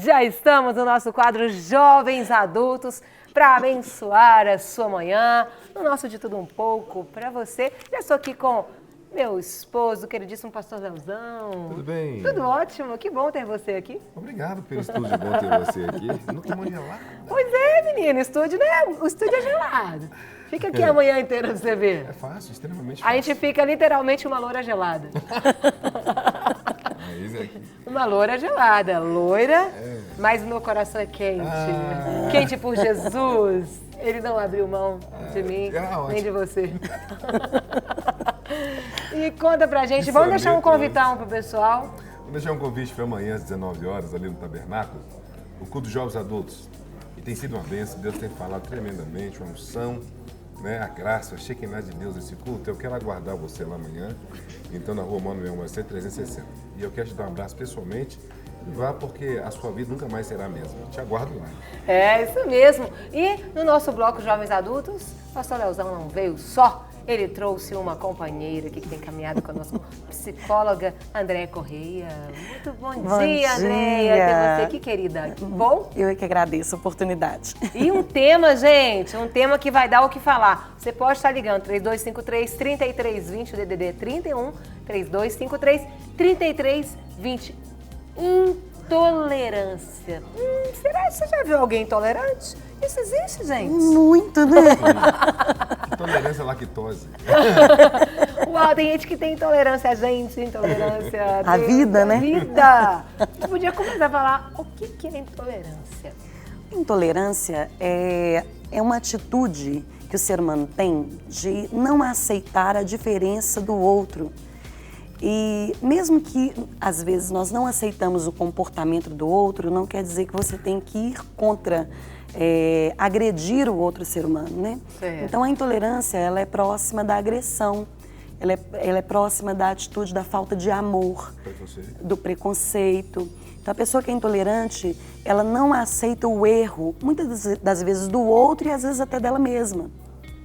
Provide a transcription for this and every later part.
Já estamos no nosso quadro Jovens Adultos para abençoar a sua manhã, no nosso De Tudo Um Pouco para você. Já estou aqui com meu esposo, queridíssimo pastor Leozão. Tudo bem? Tudo ótimo, que bom ter você aqui. Obrigado pelo estúdio, é bom ter você aqui. Não tomou gelado? Pois é, menino, o estúdio é gelado. Fica aqui a manhã inteira pra você ver. É fácil, extremamente fácil. A gente fica literalmente uma loura gelada. Uma loura gelada, loira, mas o meu coração é quente. Quente por Jesus. Ele não abriu mão de mim, nem de você. E conta pra gente, vamos deixar um convitão pro pessoal. Vou deixar um convite para amanhã às 19 horas ali no Tabernáculo, o culto dos Jovens Adultos. E tem sido uma bênção, Deus tem falado tremendamente, uma unção, né, a graça, a Shekinah de Deus nesse culto. Eu quero aguardar você lá amanhã, então na rua Manuel Marcelo 360. E eu quero te dar um abraço pessoalmente. Vá, porque a sua vida nunca mais será a mesma. Te aguardo lá. É isso mesmo. E no nosso bloco Jovens Adultos, o pastor Leozão não veio só. Ele trouxe uma companheira aqui que tem caminhado conosco, psicóloga Andréia Correia. Muito bom dia, Andréia, ter você aqui, querida. Que bom? Eu é que agradeço a oportunidade. E um tema, gente, um tema que vai dar o que falar. Você pode estar ligando, 3253-3320, o DDD 31, 3253-3320. Intolerância. Será que você já viu alguém intolerante? Isso existe, gente? Muito, né? Intolerância à lactose. Uau, tem gente que tem intolerância a gente, intolerância a vida, né? A vida. Você podia começar a falar o que é intolerância? Intolerância é uma atitude que o ser humano tem de não aceitar a diferença do outro. E mesmo que, às vezes, nós não aceitamos o comportamento do outro, não quer dizer que você tem que ir contra, agredir o outro ser humano, né? Certo. Então, a intolerância, ela é próxima da agressão, ela é próxima da atitude da falta de amor, do preconceito. Então, a pessoa que é intolerante, ela não aceita o erro, muitas das vezes, do outro e, às vezes, até dela mesma.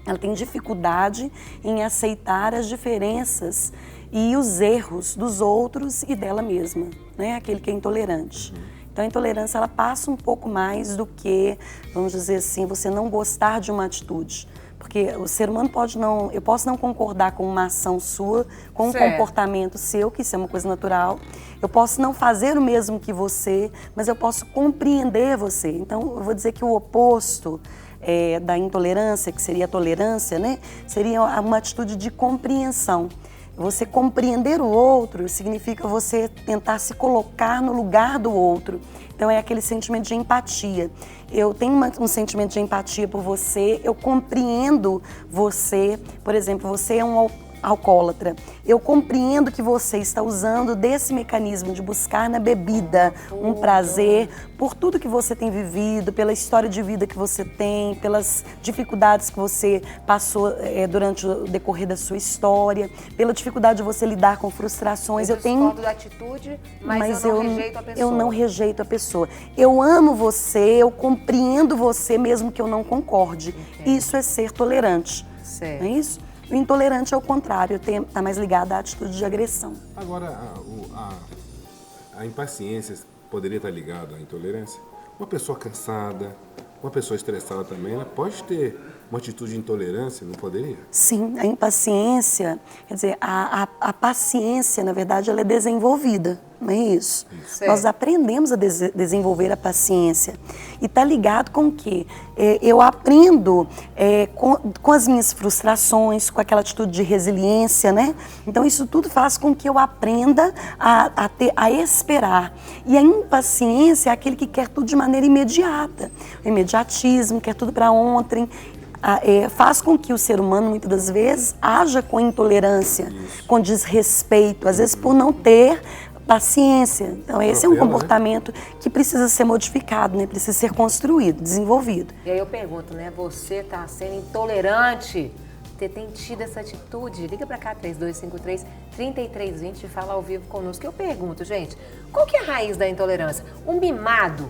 Ela tem dificuldade em aceitar as diferenças e os erros dos outros e dela mesma, né? Aquele que é intolerante. Então a intolerância, ela passa um pouco mais do que, vamos dizer assim, você não gostar de uma atitude. Porque o ser humano eu posso não concordar com uma ação sua, com um comportamento seu, que isso é uma coisa natural. Eu posso não fazer o mesmo que você, mas eu posso compreender você. Então eu vou dizer que o oposto da intolerância, que seria a tolerância, né? Seria uma atitude de compreensão. Você compreender o outro significa você tentar se colocar no lugar do outro. Então é aquele sentimento de empatia. Eu tenho um sentimento de empatia por você, eu compreendo você. Por exemplo, você é um alcoólatra. Eu compreendo que você está usando desse mecanismo de buscar na bebida um prazer por tudo que você tem vivido, pela história de vida que você tem, pelas dificuldades que você passou durante o decorrer da sua história, pela dificuldade de você lidar com frustrações. Eu discordo da atitude, mas eu não rejeito a pessoa. Eu não rejeito a pessoa. Eu amo você, eu compreendo você, mesmo que eu não concorde. Isso é ser tolerante. Certo. Não é isso? O intolerante é o contrário, está mais ligado à atitude de agressão. Agora, a impaciência poderia estar ligada à intolerância? Uma pessoa cansada, uma pessoa estressada também, ela pode ter uma atitude de intolerância, não poderia? Sim, a impaciência, quer dizer, a paciência, na verdade, ela é desenvolvida, não é isso? Nós aprendemos a desenvolver a paciência. E está ligado com o quê? Eu aprendo com as minhas frustrações, com aquela atitude de resiliência, né? Então isso tudo faz com que eu aprenda a esperar. E a impaciência é aquele que quer tudo de maneira imediata. O imediatismo, quer tudo para ontem. Faz com que o ser humano, muitas das vezes, haja com intolerância, com desrespeito, às vezes por não ter paciência. Então esse é um comportamento que precisa ser modificado, né? Precisa ser construído, desenvolvido. E aí eu pergunto, né? Você está sendo intolerante? Você tem tido essa atitude? Liga para cá, 3253-3320 e fala ao vivo conosco. Eu pergunto, gente, qual que é a raiz da intolerância? Um mimado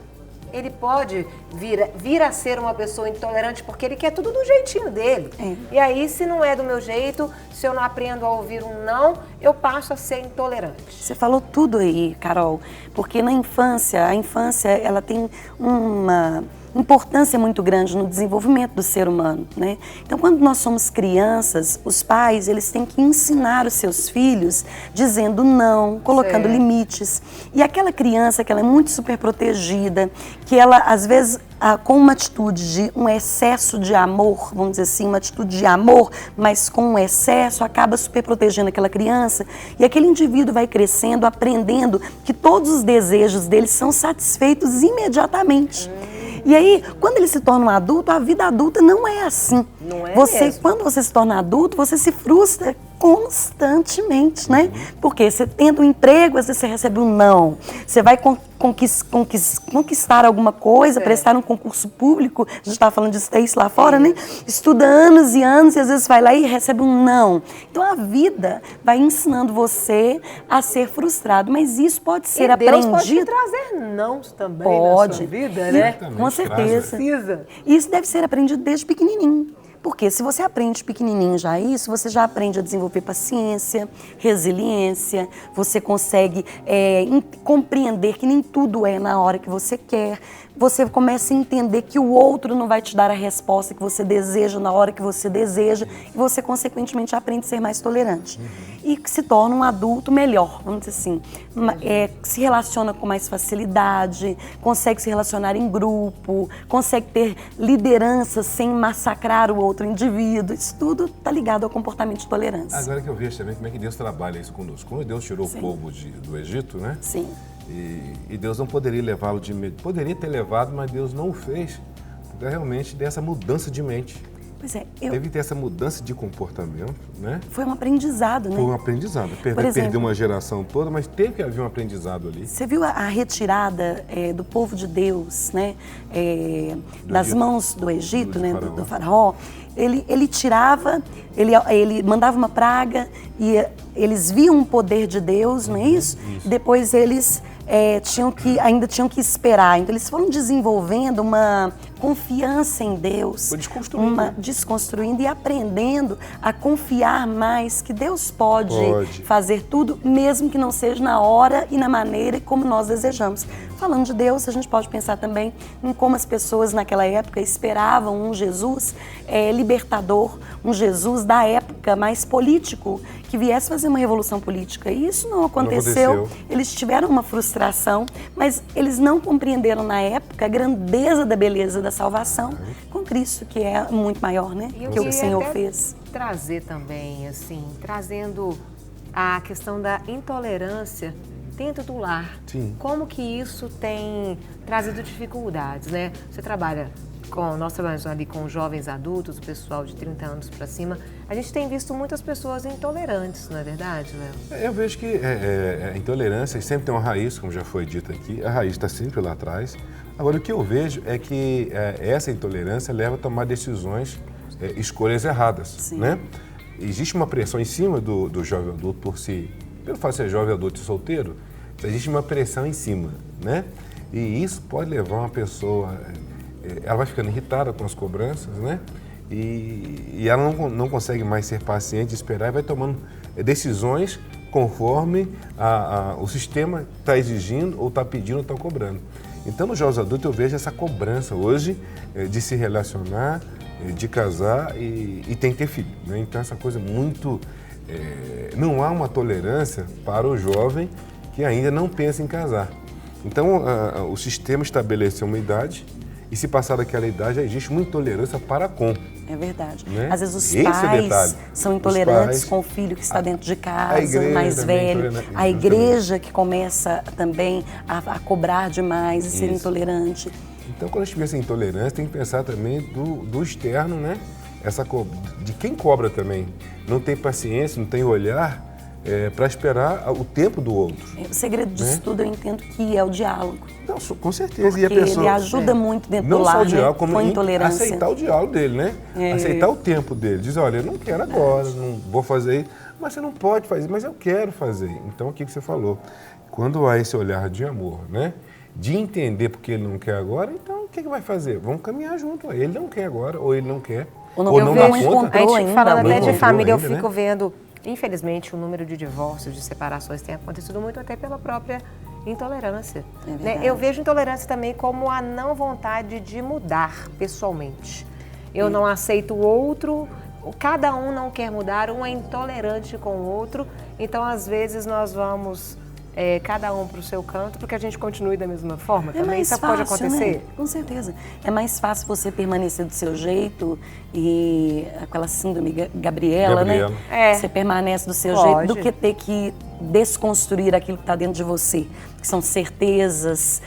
ele pode vir a ser uma pessoa intolerante porque ele quer tudo do jeitinho dele. E aí, se não é do meu jeito, se eu não aprendo a ouvir um não, eu passo a ser intolerante. Você falou tudo aí, Carol, porque na infância, a infância ela tem uma importância muito grande no desenvolvimento do ser humano, né? Então, quando nós somos crianças, os pais, eles têm que ensinar os seus filhos dizendo não, colocando limites. E aquela criança que ela é muito super protegida, que ela, às vezes, com uma atitude de um excesso de amor, vamos dizer assim, uma atitude de amor, mas com um excesso, acaba super protegendo aquela criança, e aquele indivíduo vai crescendo, aprendendo que todos os desejos dele são satisfeitos imediatamente. E aí, quando ele se torna um adulto, a vida adulta não é assim. Não é mesmo. Quando você se torna adulto, você se frustra constantemente, né? Porque você tenta um emprego, às vezes você recebe um não. Você vai conquistar alguma coisa, prestar um concurso público, a gente estava falando disso lá fora, né? Estuda anos e anos e às vezes vai lá e recebe um não. Então a vida vai ensinando você a ser frustrado, mas isso pode ser aprendido. Deus pode te trazer nãos também na sua vida, né? Com certeza. Precisa. Isso deve ser aprendido desde pequenininho. Porque se você aprende pequenininho já isso, você já aprende a desenvolver paciência, resiliência, você consegue compreender que nem tudo é na hora que você quer, você começa a entender que o outro não vai te dar a resposta que você deseja na hora que você deseja e você, consequentemente, aprende a ser mais tolerante. E se torna um adulto melhor, vamos dizer assim. Se relaciona com mais facilidade, consegue se relacionar em grupo, consegue ter liderança sem massacrar o outro indivíduo. Isso tudo está ligado ao comportamento de tolerância. Agora que eu vejo também como é que Deus trabalha isso conosco. Quando Deus tirou o povo do Egito, né? Sim. E Deus não poderia levá-lo de mente. Poderia ter levado, mas Deus não o fez. Porque realmente dessa mudança de mente. Pois é, Teve que ter essa mudança de comportamento, né? Foi um aprendizado, né? Foi um aprendizado. Perdeu uma geração toda, mas teve que haver um aprendizado ali. Você viu a retirada do povo de Deus, né? Das mãos do Egito, né? Do faraó. Ele tirava, ele mandava uma praga e eles viam o poder de Deus, não é isso? Depois eles ainda tinham que esperar. Então eles foram desenvolvendo uma confiança em Deus, foi desconstruindo e aprendendo a confiar mais que Deus pode fazer tudo, mesmo que não seja na hora e na maneira como nós desejamos. Falando de Deus, a gente pode pensar também em como as pessoas naquela época esperavam um Jesus libertador, um Jesus da época mais político, que viesse fazer uma revolução política. E isso não aconteceu. Eles tiveram uma frustração, mas eles não compreenderam na época a grandeza da beleza da salvação com Cristo, que é muito maior, né? Que o Senhor fez. Trazer também, assim, trazendo a questão da intolerância dentro do lar. Sim. Como que isso tem trazido dificuldades, né? Nós trabalhamos ali com jovens adultos, o pessoal de 30 anos para cima. A gente tem visto muitas pessoas intolerantes, não é verdade, Léo? Eu vejo que a intolerância sempre tem uma raiz, como já foi dito aqui. A raiz está sempre lá atrás. Agora, o que eu vejo é que essa intolerância leva a tomar decisões, escolhas erradas, né? Existe uma pressão em cima do jovem adulto pelo fato de ser jovem adulto e solteiro, existe uma pressão em cima, né? E isso pode levar uma pessoa... ela vai ficando irritada com as cobranças, né? E ela não consegue mais ser paciente, esperar e vai tomando decisões conforme o sistema está exigindo ou está pedindo ou está cobrando. Então, nos jovens adultos, eu vejo essa cobrança hoje de se relacionar, de casar e tem que ter filho, né? Então, essa coisa muito... não há uma tolerância para o jovem que ainda não pensa em casar. Então, o sistema estabeleceu uma idade e se passar daquela idade, já existe uma intolerância para com. É verdade. Né? Às vezes os pais são intolerantes com o filho que está dentro de casa, mais velho. A igreja que começa também a cobrar demais e ser intolerante. Então, quando a gente pensa em intolerância, tem que pensar também do externo, né? De quem cobra também. Não tem paciência, não tem olhar para esperar o tempo do outro. O segredo disso tudo eu entendo que é o diálogo. Não, com certeza. Porque e a pessoa, ele ajuda muito dentro do lar, não só o diálogo, como com a intolerância. Aceitar o diálogo dele, né? Aceitar o tempo dele. Dizer, olha, eu não quero agora, não vou fazer isso. Mas você não pode fazer, mas eu quero fazer. Então, o que você falou? Quando há esse olhar de amor, né? de entender porque ele não quer agora, então o que vai fazer? Vamos caminhar junto. Ele não quer agora, ou ele não quer, ou não dá conta. A gente falando até de família, eu ainda, fico né? vendo, infelizmente, o número de divórcios, de separações tem acontecido muito até pela própria intolerância. Né? Eu vejo intolerância também como a não vontade de mudar pessoalmente. Eu não aceito o outro, cada um não quer mudar, um é intolerante com o outro, então às vezes nós vamos cada um para o seu canto, porque a gente continue da mesma forma também. Isso pode acontecer? Né? Com certeza. É mais fácil você permanecer do seu jeito e aquela síndrome Gabriela, né? Você permanece do seu jeito do que ter que desconstruir aquilo que está dentro de você. Que são certezas,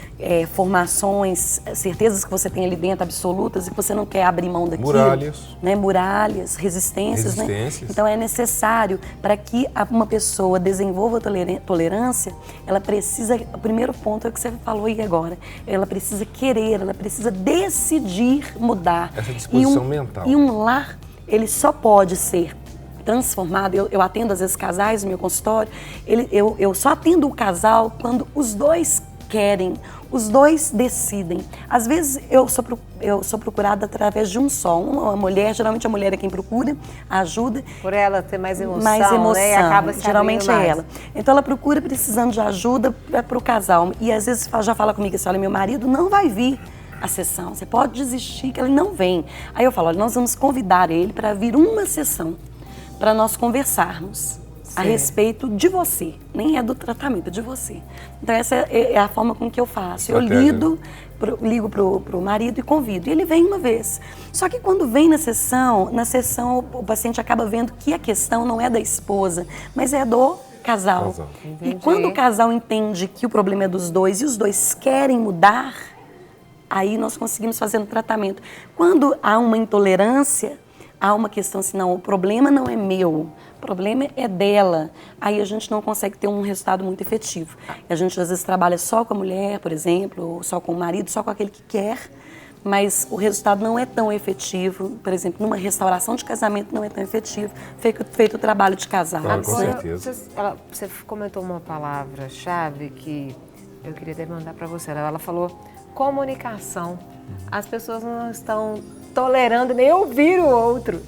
formações, certezas que você tem ali dentro, absolutas, e que você não quer abrir mão daquilo. Muralhas. Né? Muralhas, resistências. Né? Então é necessário, para que uma pessoa desenvolva tolerância, ela precisa, o primeiro ponto é o que você falou aí agora, ela precisa querer, ela precisa decidir mudar. Essa disposição mental. E um lar, ele só pode ser transformado. Eu atendo às vezes casais no meu consultório, eu só atendo o casal quando os dois querem, os dois decidem. Às vezes eu sou procurada através de um só. Uma mulher, geralmente a mulher é quem procura, ajuda. Por ela ter mais emoção, né? E acaba se geralmente mais. É ela. Então ela procura precisando de ajuda para o casal. E às vezes já fala comigo assim, olha, meu marido não vai vir a sessão, você pode desistir que ele não vem. Aí eu falo, olha, nós vamos convidar ele para vir uma sessão, para nós conversarmos a respeito de você, nem é do tratamento, é de você. Então essa é a forma com que eu faço. Eu ligo pro marido e convido, e ele vem uma vez. Só que quando vem na sessão o paciente acaba vendo que a questão não é da esposa, mas é do casal. E quando o casal entende que o problema é dos dois e os dois querem mudar, aí nós conseguimos fazer um tratamento. Quando há uma intolerância, há uma questão assim, não, o problema não é meu, o problema é dela. Aí a gente não consegue ter um resultado muito efetivo. A gente às vezes trabalha só com a mulher, por exemplo, ou só com o marido, só com aquele que quer, mas o resultado não é tão efetivo. Por exemplo, numa restauração de casamento não é tão efetivo, feito o trabalho de casal. Claro, com certeza. Você comentou uma palavra-chave que eu queria demandar para você. Ela falou comunicação. As pessoas não estão tolerando nem ouvir o outro,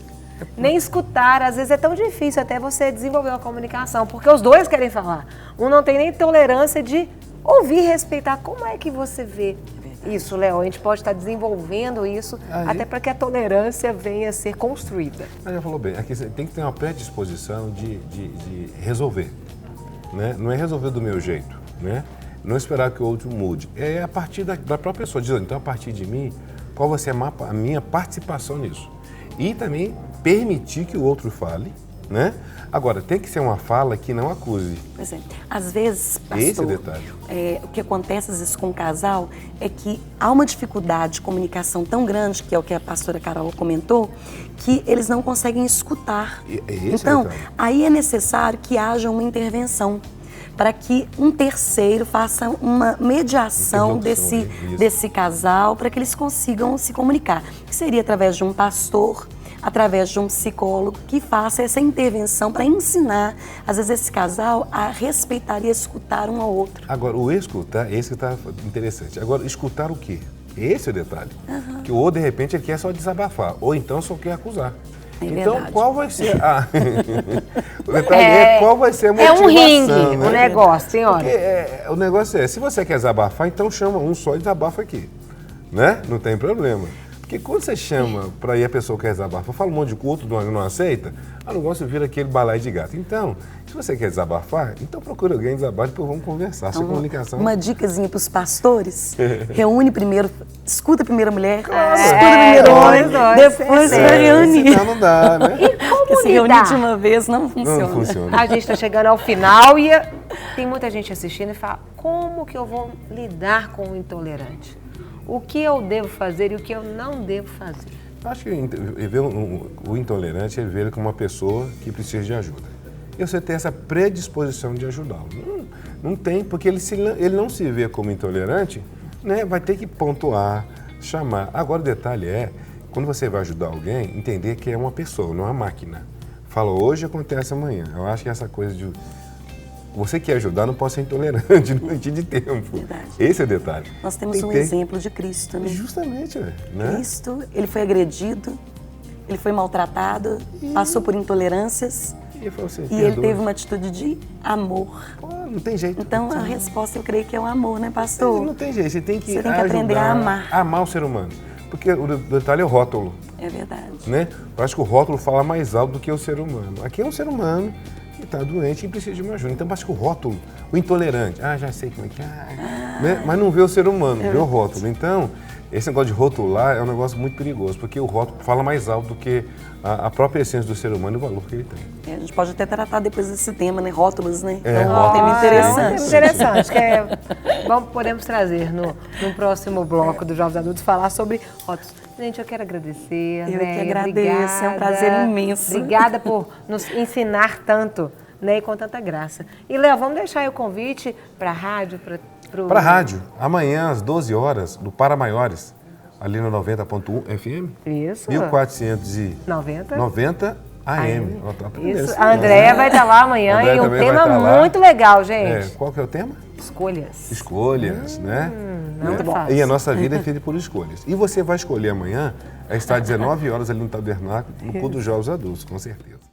nem escutar. Às vezes é tão difícil até você desenvolver uma comunicação, porque os dois querem falar. Um não tem nem tolerância de ouvir e respeitar. Como é que você vê isso, Léo? A gente pode estar desenvolvendo isso até para que a tolerância venha a ser construída. Já falou bem, aqui você tem que ter uma predisposição de resolver. Né? Não é resolver do meu jeito, né? Não esperar que o outro mude. É a partir da própria pessoa. Diz, então, a partir de mim, qual vai ser a minha participação nisso? E também permitir que o outro fale, né? Agora, tem que ser uma fala que não acuse. Pois é. Às vezes, pastor, esse é o detalhe. O que acontece às vezes com o casal é que há uma dificuldade de comunicação tão grande, que é o que a pastora Carol comentou, que eles não conseguem escutar. Então, aí é necessário que haja uma intervenção, para que um terceiro faça uma mediação desse casal, para que eles consigam se comunicar. Que seria através de um pastor, através de um psicólogo, que faça essa intervenção para ensinar, às vezes, esse casal a respeitar e escutar um ao outro. Agora, o escutar, esse que está interessante. Agora, escutar o quê? Esse é o detalhe. Que ou, de repente, ele quer só desabafar, ou então só quer acusar. Então, verdade. Qual vai ser o detalhe qual vai ser a motivação? É um ringue, né? O negócio, senhora. Porque, o negócio se você quer desabafar, então chama um só e desabafa aqui, né? Não tem problema. Porque quando você chama para ir a pessoa quer desabafar, fala um monte de coisa, o outro não aceita, o negócio vira aquele balaio de gato. Então, se você quer desabafar, então procura alguém desabafa e depois vamos conversar. Então, comunicação. Uma dicasinha para os pastores, reúne primeiro, escuta primeiro a mulher, Claro. escuta primeiro o homem, depois vai reunir. Senão não dá, né? Porque se reunir de uma vez não funciona. Não funciona. A gente está chegando ao final e tem muita gente assistindo e fala, como que eu vou lidar com o intolerante? O que eu devo fazer e o que eu não devo fazer? Acho que ver o intolerante é ver ele como uma pessoa que precisa de ajuda. E você tem essa predisposição de ajudá-lo. Não tem, porque ele não se vê como intolerante, né? Vai ter que pontuar, chamar. Agora o detalhe quando você vai ajudar alguém, entender que é uma pessoa, não é uma máquina. Fala, hoje acontece amanhã. Eu acho que essa coisa de você quer ajudar, não pode ser intolerante no limite de tempo. Verdade. Esse é o detalhe. Nós temos Tem um que ter- exemplo de Cristo, né? Justamente, né? Cristo, ele foi agredido, ele foi maltratado, passou por intolerâncias E ele falou assim, e ele perdoa. teve uma atitude de amor. Pô, não tem jeito. Então a resposta eu creio que é o amor, né, pastor? Não tem jeito, você tem que Você tem que aprender a amar. amar o ser humano. Porque o detalhe é o rótulo, É verdade. né? Eu acho que o rótulo fala mais alto do que o ser humano. Aqui é um ser humano que está doente e precisa de uma ajuda. Então, eu acho que o rótulo, o intolerante, já sei como é que é, né? Mas não vê o ser humano, vê o rótulo. Então, esse negócio de rotular é um negócio muito perigoso, porque o rótulo fala mais alto do que a própria essência do ser humano e o valor que ele tem. A gente pode até tratar depois desse tema, né? Rótulos, né? É, Então, é um tema interessante. Interessante, podemos trazer no próximo bloco do Jovens Adultos falar sobre rótulos. Gente, eu quero agradecer, Eu Andréia. que agradeço, é um prazer imenso. Obrigada por nos ensinar tanto, né, e com tanta graça. E, Léo, vamos deixar aí o convite para a rádio, Para a rádio, amanhã às 12 horas, no Para Maiores, ali no 90.1 FM. Isso. 1490 AM. Ó, tá aprendendo Isso. esse A Andréia vai estar lá A amanhã Andréia e um também vai tema estar lá. muito legal, gente. Qual que é o tema? Escolhas. Escolhas, né? não Né? é fácil. E a nossa vida é feita por escolhas. E você vai escolher amanhã, estar às 19 horas ali no Tabernáculo, no culto dos Jovens Adultos, com certeza.